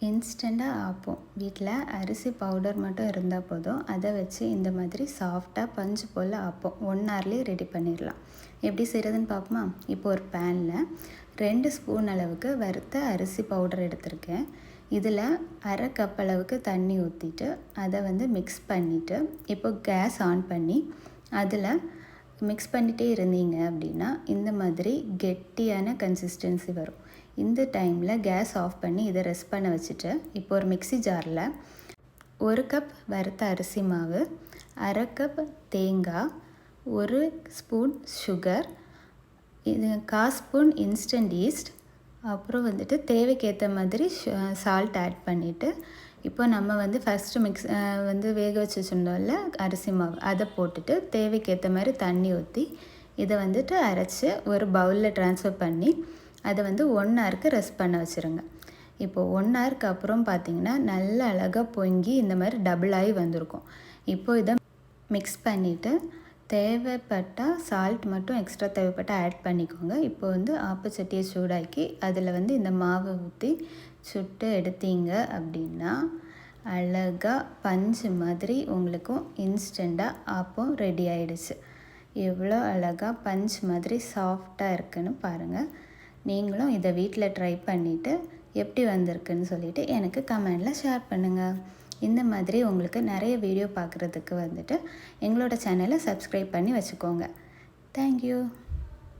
இன்ஸ்டண்ட்டாக ஆப்பம் வீட்டில் அரிசி பவுடர் மட்டும் இருந்தால் போதும். அதை வச்சு இந்த மாதிரி சாஃப்டாக பஞ்சு போல் ஆப்பம் 1 ஹவர்லேயே ரெடி பண்ணிடலாம். எப்படி செய்கிறதுன்னு பார்ப்போமா? இப்போ ஒரு பேனில் 2 ஸ்பூன் அளவுக்கு வறுத்த அரிசி பவுடர் எடுத்திருக்கேன். இதில் அரை கப் அளவுக்கு தண்ணி ஊற்றிட்டு அதை மிக்ஸ் பண்ணிவிட்டு இப்போ கேஸ் ஆன் பண்ணி அதில் மிக்ஸ் பண்ணிகிட்டே இருந்தீங்க அப்படின்னா இந்த மாதிரி கெட்டியான கன்சிஸ்டன்சி வரும். இந்த டைமில் கேஸ் ஆஃப் பண்ணி இதை ரெஸ்ட் பண்ண வச்சுட்டு இப்போ ஒரு மிக்ஸி ஜாரில் 1 கப் வறுத்த அரிசி மாவு, அரை கப் தேங்காய், 1 ஸ்பூன் சுகர், இது 1/4 ஸ்பூன் இன்ஸ்டன்ட் ஈஸ்ட், அப்புறம் தேவைக்கேற்ற மாதிரி சால்ட் ஆட் பண்ணிவிட்டு இப்போ நம்ம ஃபஸ்ட்டு மிக்ஸ் வேக வச்சு வச்சுருந்தோம்ல அரிசி மாவு, அதை போட்டுட்டு தேவைக்கேற்ற மாதிரி தண்ணி ஊற்றி இதை அரைச்சி ஒரு பவுலில் ட்ரான்ஸ்ஃபர் பண்ணி அதை 1 ஹவருக்கு ரெஸ்ட் பண்ண வச்சுருங்க. இப்போது 1 ஹவருக்கு அப்புறம் பார்த்திங்கன்னா நல்ல அழகாக பொங்கி இந்த மாதிரி டபுள் ஆகி வந்திருக்கும். இப்போது இதை மிக்ஸ் பண்ணிவிட்டு தேவைப்பட்டால் சால்ட் மட்டும் எக்ஸ்ட்ரா தேவைப்பட்டால் ஆட் பண்ணிக்கோங்க. இப்போ ஆப்பச்சட்டியை சூடாக்கி அதில் இந்த மாவை ஊற்றி சுட்டு எடுத்தீங்க அப்படின்னா அழகாக பஞ்சு மாதிரி உங்களுக்கும் இன்ஸ்டண்ட்டாக ஆப்பம் ரெடி ஆகிடுச்சு. எவ்வளோ அழகாக பஞ்ச் மாதிரி சாஃப்டாக இருக்குன்னு பாருங்கள். நீங்களும் இதை வீட்டில் ட்ரை பண்ணிவிட்டு எப்படி வந்திருக்குன்னு சொல்லிவிட்டு எனக்கு கமெண்டில் ஷேர் பண்ணுங்கள். இந்த மாதிரி உங்களுக்கு நிறைய வீடியோ பார்க்குறதுக்கு எங்களோட சேனலை சப்ஸ்கிரைப் பண்ணி வச்சுக்கோங்க. தேங்க்யூ.